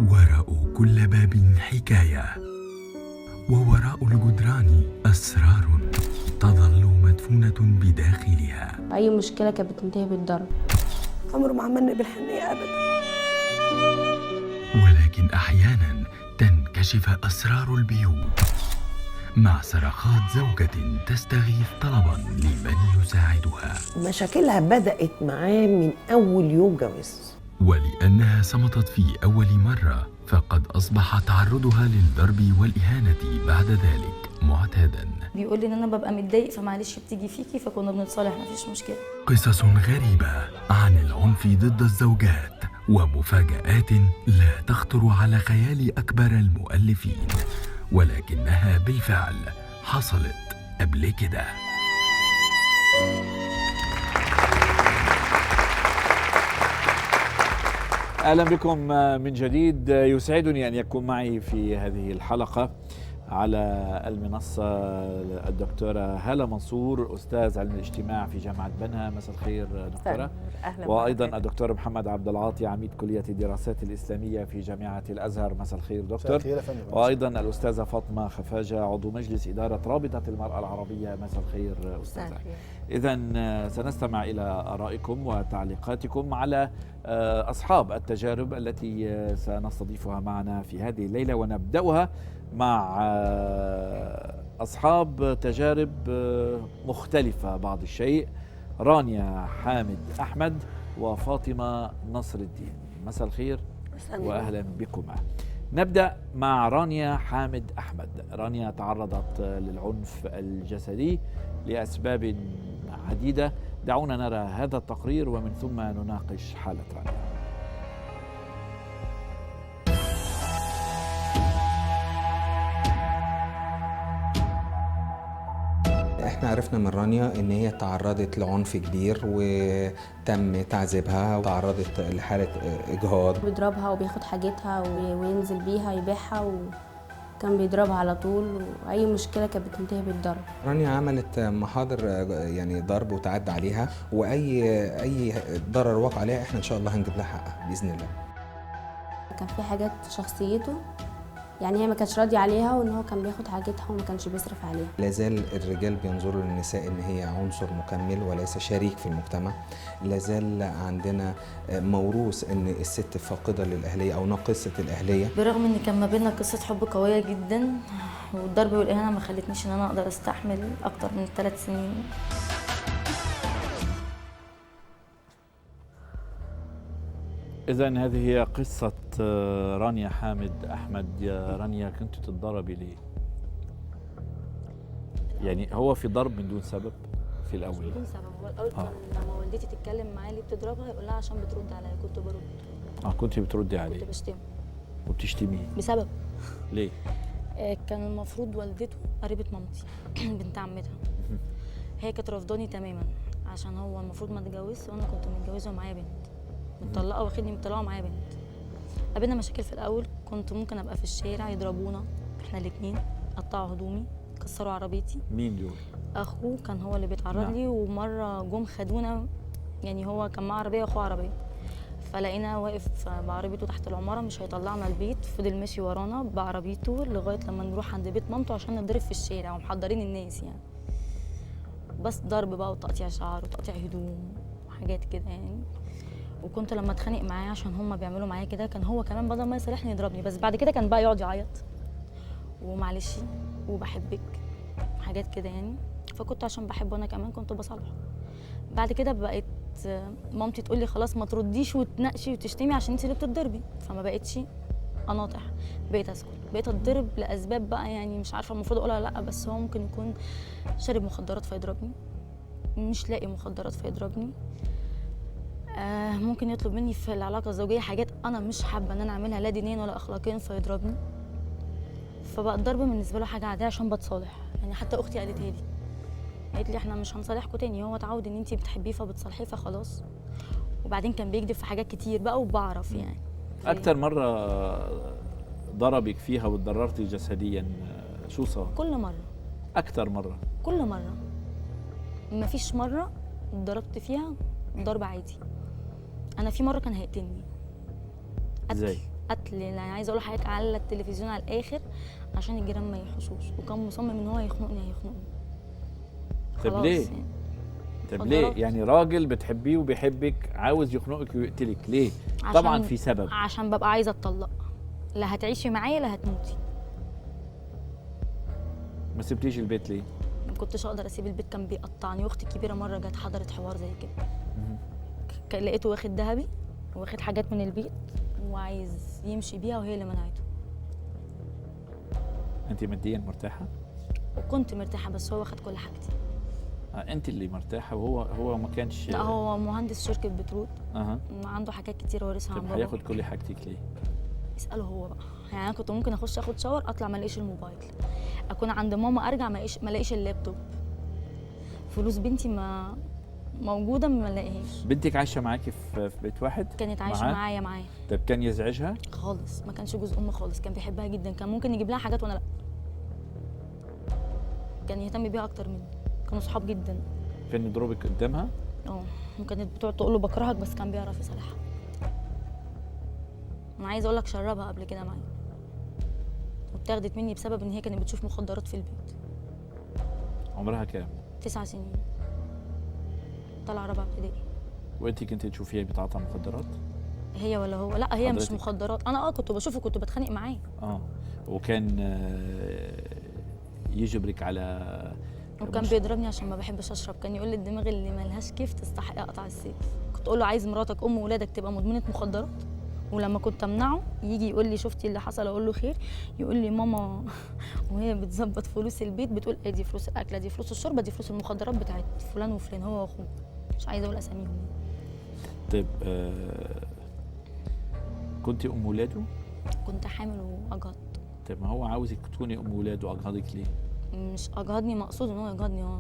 وراء كل باب حكاية، ووراء الجدران أسرار تظل مدفونة بداخلها. أي مشكلة كانت بتنتهي بالضرب. عمره ما عملني بالحنية أبدا. ولكن أحيانا تنكشف أسرار البيوت مع صرخات زوجة تستغيث طلبا لمن يساعدها، مشاكلها بدأت معاه من أول يوم جواز. ولأنها صمتت في أول مرة فقد أصبح تعرضها للضرب والإهانة بعد ذلك معتادا. بيقول لي ان انا ببقى متضايق فمعلش بتيجي فيكي، فكنا بنتصالح مفيش مشكله. قصص غريبة عن العنف ضد الزوجات ومفاجآت لا تخطر على خيال أكبر المؤلفين، ولكنها بالفعل حصلت قبل كده. أهلا بكم من جديد. يسعدني أن يكون معي في هذه الحلقة على المنصة الدكتورة هالة منصور، أستاذ علم الاجتماع في جامعة بنها. مساء الخير دكتورة. أهلا. وأيضا الدكتور محمد عبد العاطي، عميد كلية الدراسات الإسلامية في جامعة الأزهر. مساء الخير دكتور. وأيضا الأستاذة فاطمة خفاجة، عضو مجلس إدارة رابطة المرأة العربية. مساء الخير أستاذة. إذن سنستمع إلى آرائكم وتعليقاتكم على أصحاب التجارب التي سنستضيفها معنا في هذه الليلة، ونبدأها مع أصحاب تجارب مختلفة بعض الشيء، رانيا حامد أحمد وفاطمة نصر الدين. مساء الخير وأهلا بكما. نبدأ مع رانيا حامد أحمد. رانيا تعرضت للعنف الجسدي لأسباب عديدة. دعونا نرى هذا التقرير ومن ثم نناقش حالة رانيا. احنا عرفنا من رانيا ان هي تعرضت لعنف كبير وتم تعذيبها وتعرضت لحالة اجهاض. بيضربها وبياخد حاجتها وينزل بيها يبيعها، وكان بيضربها على طول، واي مشكلة كانت بتنتهي بالضرب. رانيا عملت محاضر يعني ضرب وتعدى عليها، واي ضرر وقع عليها احنا ان شاء الله هنجيب لها حقها باذن الله. كان في حاجات شخصيته يعني هي ما كانتش راضيه عليها، وان هو كان بياخد حاجتها وما كانش بيصرف عليها. لازال الرجال بينظروا للنساء ان هي عنصر مكمل وليس شريك في المجتمع. لازال عندنا موروث ان الست فاقده للاهليه او ناقصه الاهليه. برغم ان كان ما بيننا قصه حب قويه جدا، والضرب والاهانه ما خلتنيش ان انا اقدر استحمل اكتر من 3 سنين. إذن هذه هي قصة رانيا حامد أحمد. يا رانيا، كنت تتضربي ليه؟ يعني هو في ضرب من دون سبب في الأول؟ مش بدون سبب. هو الأول كان لما والدتي تتكلم معايا ليه بتضربها يقول لها عشان بترد عليا. كنت برد. كنت بتردي عليه؟ كنت بشتمه. وبتشتميه بسبب ليه؟ كان المفروض والدته قريبة مامتي بنت عمتها. هي كانت رافضاني تماما عشان هو المفروض ما اتجوزش، وانا كنت متجوزه ومعايا بنت مطلقه، واخدني مطلقه ومعايا بنت. قابلنا مشاكل في الاول، كنت ممكن ابقى في الشارع يضربونا احنا الاثنين، قطعوا هدومي، كسروا عربيتي. مين دول؟ اخوه كان هو اللي بيتعرض لي. ومره جم خدونا، يعني هو كان معاه عربيه واخوه عربيه، فلقينا واقف بعربيته تحت العماره مش هيطلعنا البيت. فضل ماشي ورانا بعربيته لغايه لما نروح عند بيت مامته عشان نضرب في الشارع ومحضرين الناس يعني. بس ضرب بقى وتقطيع شعر وتقطيع هدوم وحاجات كده يعني. وكنت لما اتخانق معاه عشان هم بيعملوا معايا كده، كان هو كمان بدل ما يصالحني يضربني. بس بعد كده كان بقى يقعد يعيط ومعلش وبحبك حاجات كده يعني. فكنت عشان بحبه انا كمان كنت بصالحه. بعد كده بقت مامتي تقول لي خلاص ما ترديش وتناقشي وتشتمي عشان انت اللي بتتضربي، فما بقتش اناطح، بقيت اسكت، بقيت اتضرب لاسباب بقى يعني مش عارفه المفروض اقولها لا. بس هو ممكن يكون شارب مخدرات فيضربني، مش لاقي مخدرات فيضربني، ممكن يطلب مني في العلاقه الزوجيه حاجات انا مش حابه ان انا اعملها لا دينيا ولا اخلاقيا فيضربني. فبقى الضرب بالنسبه له حاجه عاديه عشان بتصالح يعني. حتى اختي قالتها لي، قالت لي احنا مش هنصالحكوا تاني، هو اتعود ان انتي بتحبيه فبتصالحيه فخلاص. وبعدين كان بيكذب في حاجات كتير بقى وبعرف يعني. أكتر مرة ضربك فيها واتضررتي جسديا شو صار؟ كل مره. أكتر مرة؟ كل مره. مفيش مره ضربت فيها ضرب عادي. انا في مره كان هيقتلني. ازاي؟ قتل، يعني عايزه اقول لحضرتك على التلفزيون على الاخر عشان الجيران ما يحسوش، وكان مصمم ان هو هيخنقني. طب خلاص ليه؟ يعني. طب ليه؟ اتضربت. يعني راجل بتحبيه وبيحبك عاوز يخنقك ويقتلك ليه؟ عشان- طبعا في سبب. عشان ببقى عايزه اتطلق، لا هتعيشي معايا لا هتموتي. ما سبتيش البيت ليه؟ ما كنتش اقدر اسيب البيت، كان بيقطعني. واختي الكبيره مره جت حضرت حوار زي كده، لقيته واخد ذهبي واخد حاجات من البيت وعايز يمشي بيها، وهي اللي منعته. انت ماديا مرتاحه؟ وكنت مرتاحه بس هو واخد كل حاجتي. انت اللي مرتاحه وهو ما كانش. لا هو مهندس شركه بترول، اها. عنده حاجات كتير وارثها عن طب بابا. هياخد كل حاجتك ليه؟ اساله هو بقى. يعني انا كنت ممكن اخش اخد شاور اطلع ما الاقيش الموبايل، اكون عند ماما ارجع ما الاقيش اللابتوب، فلوس بنتي ما موجوده ما الاقيهاش. بنتك عايشه معاكي في بيت واحد؟ كانت عايشه معاه؟ معايا. طب كان يزعجها؟ خالص، ما كانش جوز ام خالص، كان بيحبها جدا، كان ممكن يجيب لها حاجات وانا لا. كان يهتم بيها اكتر مني، كانوا صحاب جدا. كان يضربك قدامها؟ وكانت بتقعد تقول له بكرهك بس كان بيعرف يصالحها. انا عايزه اقول لك شربها قبل كده معايا، واتاخدت مني بسبب ان هي كانت بتشوف مخدرات في البيت. عمرها كام؟ 9 سنين، طالعه رابعه ابتدائي. وانت كنت تشوفيها بتعاطى مخدرات؟ هي ولا هو؟ لا هي مش حضرتك؟ مخدرات، انا كنت بشوفه، كنت بتخانق معاه. وكان يجبرك على وكان بيضربني عشان ما بحبش اشرب، كان يقول لي الدماغ اللي ملهاش كيف تستحق اقطع السيف. كنت اقول له عايز مراتك ام ولادك تبقى مدمنه مخدرات، ولما كنت امنعه يجي يقول لي شفتي اللي حصل، اقول له خير، يقول لي ماما وهي بتظبط فلوس البيت بتقول ايه دي فلوس الاكله، دي فلوس الشربه، دي فلوس المخدرات بتاعت فلان وفلان، هو واخوه، مش عايزه اقول اساميهم. طيب كنت ام ولاده؟ كنت حامل واجهض. طيب ما هو عاوزك تكوني ام ولاده واجهضك ليه؟ مش اجهضني مقصود ان هو يجهضني، هو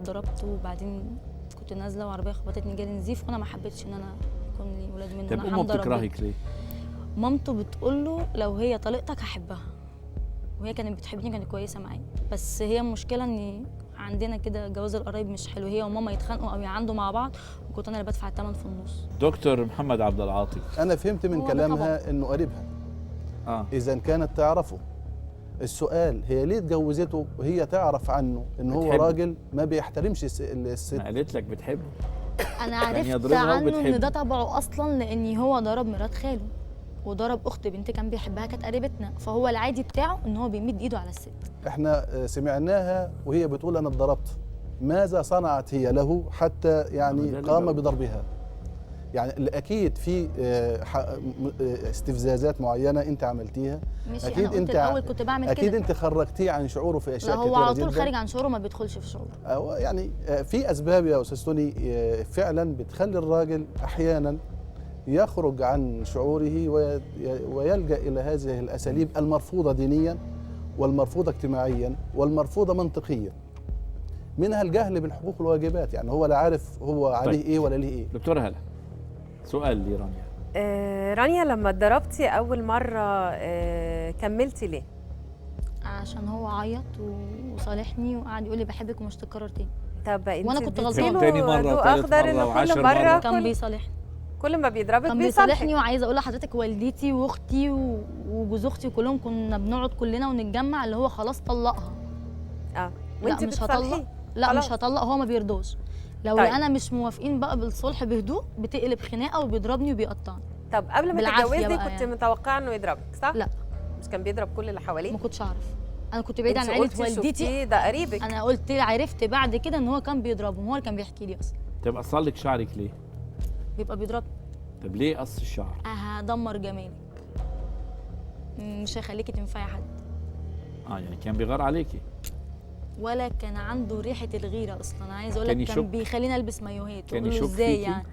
ضربته، وبعدين كنت نازله وعربيه خبطتني جالي نزيف، وانا ما حبيتش ان انا يكون لي ولاد منه. طب امه بتكرهك ليه؟ مامته بتقول له لو هي طليقتك هحبها، وهي كانت بتحبني، كانت كويسه معايا، بس هي المشكله ان عندنا كده جواز القرايب مش حلو، هي وماما يتخانقوا او يعندوا مع بعض، وكنت انا اللي بدفع الثمن في النص. دكتور محمد عبد العاطي، انا فهمت من هو ده كلامها انه قريبها. اذا كانت تعرفه. السؤال هي ليه اتجوزته وهي تعرف عنه ان هو بتحبه. راجل ما بيحترمش الست؟ ما قالت لك بتحبه؟ انا عرفت يضربها عنه وبتحبه. ان ده طبعه اصلا، لان هو ضرب مرات خاله وضرب اخت بنت كان بيحبها كانت قريبتنا، فهو العادي بتاعه ان هو بيمد ايده على الست. احنا سمعناها وهي بتقول انا اتضربت. ماذا صنعت هي له حتى يعني قام بضربها؟ يعني اكيد في استفزازات معينه انت عملتيها. ماشي، اكيد انا قلت انت الاول كنت بعمل اكيد كده. انت خرجتيه عن شعوره في لا اشياء هو كثيره على طول جدا. خارج عن شعوره، ما بيدخلش في شعوره. يعني في اسباب يا استاذ توني فعلا بتخلي الراجل احيانا يخرج عن شعوره ويلجا الى هذه الاساليب المرفوضه دينيا والمرفوضه اجتماعيا والمرفوضه منطقيا. منها الجهل بالحقوق والواجبات، يعني هو لا عارف هو عليه طيب. ايه ولا ليه ايه. دكتورة هلا، سؤال لرانيا. رانيا لما اتضربتي اول مره كملتي ليه؟ عشان هو عيط وصالحني وقعد يقول لي بحبك ومش تتكرر تاني. طب انت وانا كنت اديتي غلطانه. له تاني مرة ضوء وتالت اخضر مرة انه وعشر كل مره مرات. كان بيصالحني، كل ما بيضربك كان بيصالحني وعايزه اقول لحضرتك والدتي واختي وجوز اختي كلهم كنا بنقعد كلنا ونتجمع، اللي هو خلاص طلقها. وانت لا مش هطلق، لا خلاص. مش هطلق، هو ما بيرضاش. لو طيب. انا مش موافقين بقى بالصلح بهدوء بتقلب خناقه وبيضربني وبيقطعني. طب قبل ما بالعافية تتجوزي بقى كنت يعني. متوقعه انه يضربك صح؟ لا مش كان بيضرب كل اللي حواليه؟ ما كنتش اعرف، انا كنت بعيده عن انت عيله قلتي والدتي. شفتيه ده قريبك. انا قلت عرفت بعد كده ان هو كان بيضربهم، هو اللي كان بيحكي لي اصلا. طب قصر لك شعرك ليه؟ بيبقى بيضربني. طب ليه قص الشعر؟ هدمر جمالك، مش هيخليكي تنفعي حد. يعني كان بيغار عليكي؟ ولا كان عنده ريحه الغيره اصلا، انا عايزه اقول كان لك يشك؟ كان بيخليني البس مايوهات. كان واقول له يشك ازاي فيكي؟ يعني؟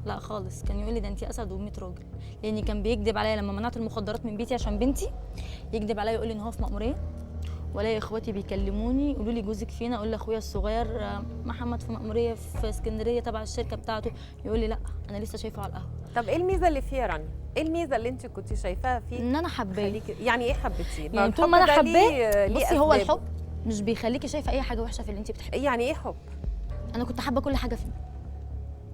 لا خالص، كان يقول لي ده انت اسد و100 راجل، لان كان بيكذب عليا لما منعت المخدرات من بيتي عشان بنتي، يكذب عليا يقول لي ان هو في مأمورية، ولا اخواتي بيكلموني يقولوا لي جوزك فين، اقول لاخويا الصغير محمد في مأمورية في اسكندريه تبع الشركه بتاعته، يقول لي لا انا لسه شايفه على القهوه. طب ايه الميزه اللي فيه يا رانيا؟ ايه الميزه اللي انت كنت شايفاها فيه؟ ان انا حباه. يعني ايه حبيتيه؟ يعني طول ما انا حباه، ليه بصي هو أسبابه. الحب مش بيخليكي شايفه اي حاجه وحشه في اللي انت بتحبيه. يعني ايه حب؟ انا كنت حابه كل حاجه فيه،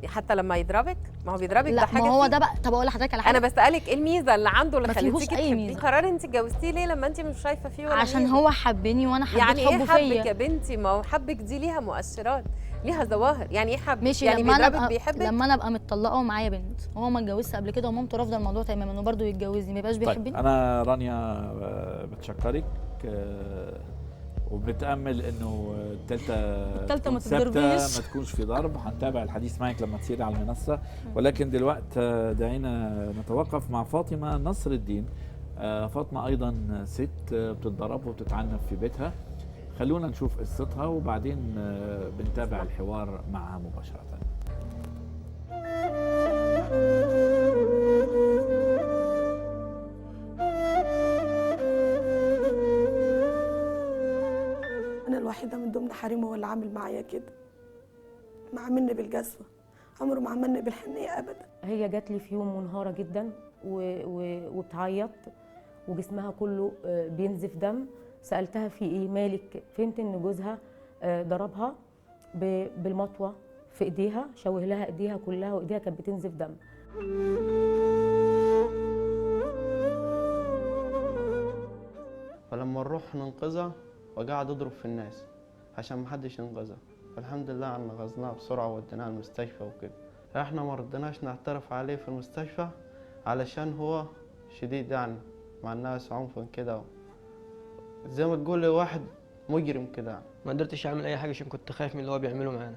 حتى لما يضربك؟ ما هو بيضربك ده لا حاجه ما هو فيه. ده بقى. طب اقول لحضرتك على حاجه، انا بسالك ايه الميزه اللي عنده اللي ما فيهوش خلتيكي أي تحبيه؟ ميزة. قرار انت اتجوزتيه ليه لما انت مش شايفه فيه ولا عشان ميزة؟ هو حبني وانا حبيت يعني حبه ايه حبك فيا. يا بنتي؟ ما هو حبك دي ليها مؤشرات، ليها ظواهر. يعني ايه حبك؟ ماشي يعني لما انا بيضربك ابقى بيحبك؟ لما انا ابقى متطلقه ومعايا بنت، هو ما اتجوزش قبل كده ومامته رافضه الموضوع تماما انه برضه يتجوزني، ما يبقاش بيحبني. طيب انا رانيا بتشكرك وبنتامل انه الثالثه ما تكون ثابتة، تضربنيش. ما تكونش في ضرب. هنتابع الحديث معك لما تصيري على المنصه، ولكن دلوقتي دعينا نتوقف مع فاطمه نصر الدين. فاطمه ايضا ست بتتضرب وبتتعنف في بيتها. خلونا نشوف قصتها وبعدين بنتابع الحوار معها مباشره. أنا الوحيدة من ضمن حريمه هو اللي عامل معايا كده، ما عاملني بالقسوة، عمره ما عملني بالحنية أبدا. هي جات لي في يوم منهارة جدا وبتعيط وجسمها كله بينزف دم. سألتها في إيه مالك؟ فهمت إن جوزها ضربها بالمطوة في إيديها، شوه لها إيديها كلها وإيديها كانت بتنزف دم. فلما نروح ننقذها وقاعد يضرب في الناس عشان محدش ينقذها، فالحمد لله انقذناها بسرعة ووديناها المستشفى وكده. احنا ما رضيناش نعترف عليه في المستشفى علشان هو شديد يعني مع الناس عنفا كده، زي ما تقول واحد مجرم كده يعني. ما قدرتش اعمل اي حاجه عشان كنت خايف من اللي هو بيعمله معانا،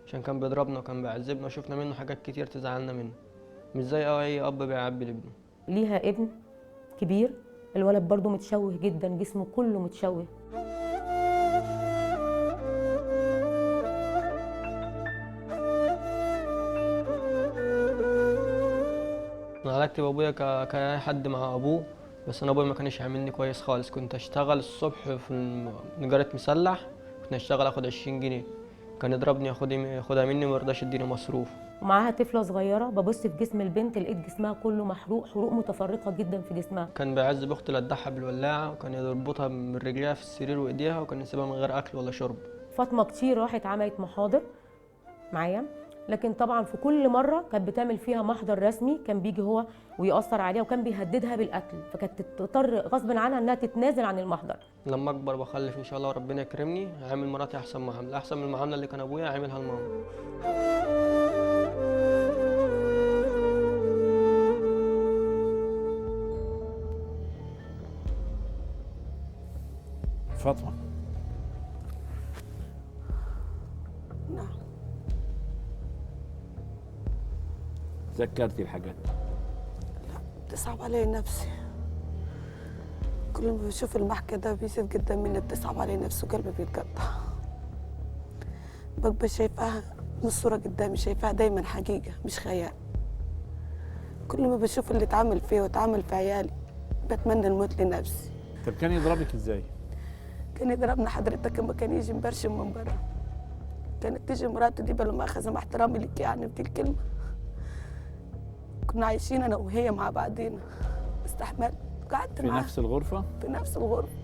عشان كان بيضربنا وكان بيعذبنا وشفنا منه حاجات كتير تزعلنا منه، مش زي اي اب بيعبي لابنه. ليها ابن كبير، الولد برضو متشوه جدا، جسمه كله متشوه. انا علاقتي بابويا كاي حد مع ابوه، بس انا ابويا ما كانش عاملني كويس خالص. كنت اشتغل الصبح في نجارة مسلح، كنت اشتغل اخد 20 جنيه، كان يضربني ياخدها مني وما يرضاش يديني مصروف. ومعاها طفله صغيره، ببص في جسم البنت لقيت جسمها كله محروق، حروق متفرقه جدا في جسمها. كان بيعذب اختي لدعها بالولاعه، وكان يربطها من رجليها في السرير وايديها، وكان يسيبها من غير اكل ولا شرب. فاطمه كتير راحت عملت محاضر معايا، لكن طبعا في كل مره كانت بتعمل فيها محضر رسمي كان بيجي هو ويأثر عليها وكان بيهددها بالقتل، فكانت تضطر غصب عنها انها تتنازل عن المحضر. لما اكبر واخلف ان شاء الله وربنا يكرمني هعمل مراتي احسن معامله، احسن من المعامله اللي كان ابويا عاملها لماما. فاطمه نعم. تذكرتي الحاجات؟ بتصعب علي نفسي، كل ما بشوف المحكي ده بيزيد قدام مني، بتصعب علي نفسي وقلبي بيتقطع. ببقى شايفاها مش صورة قدامي، شايفاها دايما حقيقة مش خيال. كل ما بشوف اللي اتعمل فيه واتعمل في عيالي بتمنى الموت لنفسي. طب كان يضربك ازاي؟ كان يضربنا حضرتك لما كان يجي مبرشم من برا، كانت تيجي مراته دي بلا مؤاخذة مع احترامي لك يعني بدي الكلمة، كنا عايشين انا وهي مع بعضينا، استحملت قعدت معاها في نفس الغرفة؟ في نفس الغرفة.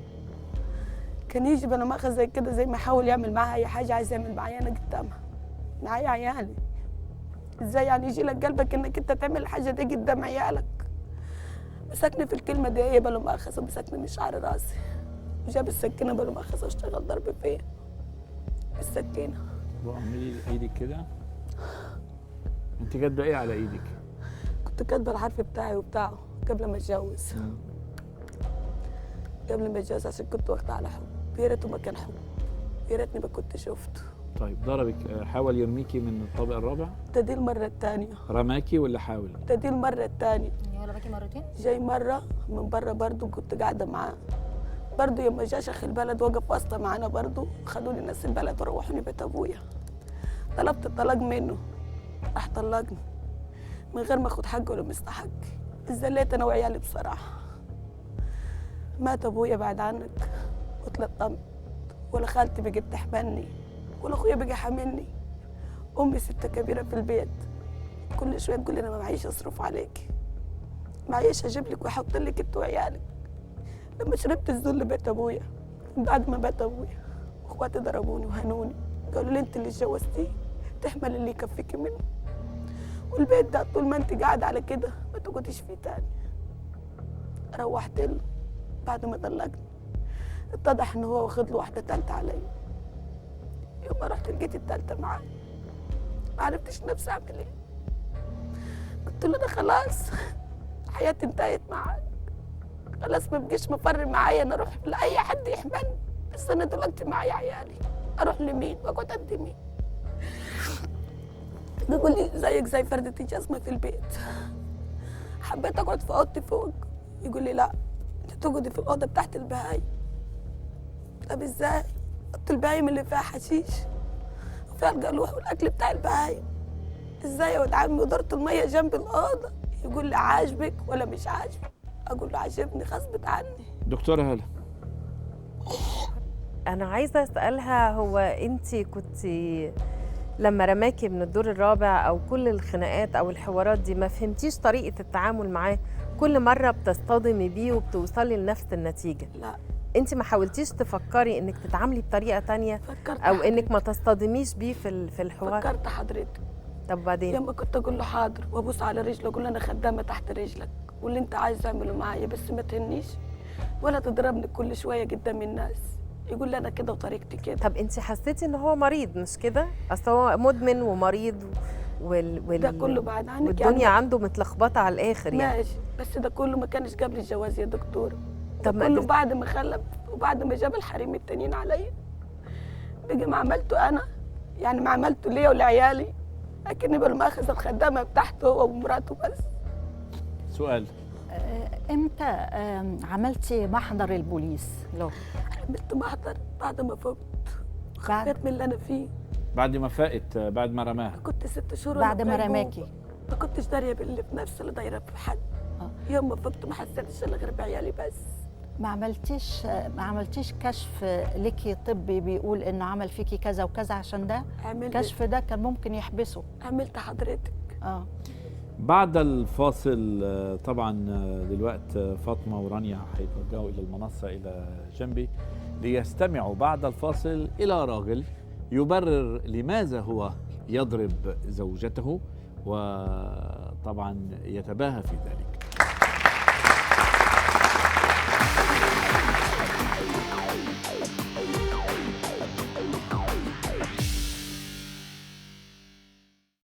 كان يجي بلا مؤاخذة زي كده، زي ما يحاول يعمل معاها اي حاجة عايز يعمل معايا انا قدامها، معايا عيالي. ازاي يعني يجي لك قلبك انك انت تعمل الحاجة دي قدام عيالك؟ مسكني في الكلمة دي هي بلا مؤاخذة، مسكني من شعر راسي وجاب السكينة بلا مؤاخذة واشتغل ضرب فيا السكينة. واعملي ايدك كده. انت كاتبه ايه على ايدك؟ كنت كاتبه الحرف بتاعي وبتاعه قبل ما اتجوز. قبل ما اتجوز عشان كنت واخده على حب، يا ريته ما كان حب، يا ريتني ما كنت شفته. طيب ضربك، حاول يرميكي من الطابق الرابع؟ ده دي المرة الثانية. رماكي ولا حاول؟ ده دي المرة الثانية. يعني رماكي مرتين؟ جاي مرة من بره برضه كنت قاعدة معاه، برضه يوم ما جا شيخ البلد وقف واسطة معانا برضه، خدوني ناس البلد وروحوني بيت ابويا. طلبت الطلاق منه، راح طلقني من غير ما اخد حقه ولا مستحق. اتذليت انا وعيالي بصراحة. مات ابويا بعد عنك واتلطمت، ولا خالتي بقت تحملني ولا اخويا بقى حاملني. امي ست كبيرة في البيت كل شوية تقول لي انا ما معيش اصرف عليك، معيش اجيب لك واحط لك انت وعيالك. لما شربت الذل بيت ابويا، بعد ما مات ابويا اخواتي ضربوني وهنوني، قالوا لي انت اللي اتجوزتيه تحمل اللي يكفيكي منه. والبيت ده طول ما انت قاعده على كده ما تقعديش فيه تاني. روحت له بعد ما طلقنا، اتضح ان هو واخد له واحده تالته عليا. يوم ما رحت لقيت التالته معاه ما عرفتش نفسي اعمل ايه. قلت له انا خلاص حياتي انتهت معاك، خلاص ما بقيش مفر معايا، انا اروح لاي حد يحملني، بس انا دلوقتي معايا عيالي، اروح لمين واقعد قد مين؟ يقول لي زيك زي فردة الجزمة في البيت. حبيت اقعد في اوضتي فوق، يقول لي لا انت تقعدي في الاوضه بتاعت البهايم. طب ازاي؟ اوضه البهايم اللي فيها حشيش وفيها القلوه والاكل بتاع البهايم، ازاي يا ولد عمي ودورة الميه جنب الاوضه؟ يقول لي عاجبك ولا مش عاجبك؟ اقول له عاجبني غصب عني. دكتورة هالة، انا عايزه اسالها، هو انت كنت لما رماكي من الدور الرابع او كل الخناقات او الحوارات دي ما فهمتيش طريقه التعامل معاه؟ كل مره بتصطدمي بيه وبتوصلي لنفس النتيجه. لا انت ما حاولتيش تفكري انك تتعاملي بطريقه تانية او انك ما تصطدميش بيه في الحوار؟ فكرت حضرتك. طب بعدين؟ لما كنت اقول له حاضر وابوس على رجله اقول له انا خدامه تحت رجلك واللي انت عايز تعمله معايا، بس ما تهنيش ولا تضربني كل شويه قدام الناس. يقول لي انا كده وطريقتي كده. طب انت حسيتي ان هو مريض مش كده؟ اصل هو مدمن ومريض ده كله بعد عنك والدنيا يعني عنده متلخبطه على الاخر يعني. ماشي، بس ده كله ما كانش قبل الجواز يا دكتور. ده طب كله بعد ما خلف وبعد ما جاب الحريم التانيين عليا. بقى ما عملته انا، يعني ما عملته ليا ولعيالي، لكني بالمأخذ الخدامه بتاعته هو ومراته بس. سؤال، امتى عملتي محضر البوليس له؟ عملت محضر بعد ما فقت، خفيت من اللي انا فيه. بعد ما فاقت، بعد ما رماها؟ كنت 6 شهور بعد ما رماكي؟ ما كنتش داريه باللي في نفسي اللي دايره في حد. يوم ما فقت ما حسيتش الا غير بعيالي بس. ما عملتيش كشف ليكي طبي بيقول انه عمل فيكي كذا وكذا؟ عشان ده الكشف ده كان ممكن يحبسه. عملت حضرتك. بعد الفاصل طبعا دلوقتي فاطمه ورانيا هيتوجهوا الى المنصه الى جنبي ليستمعوا بعد الفاصل الى راجل يبرر لماذا هو يضرب زوجته وطبعا يتباهى في ذلك.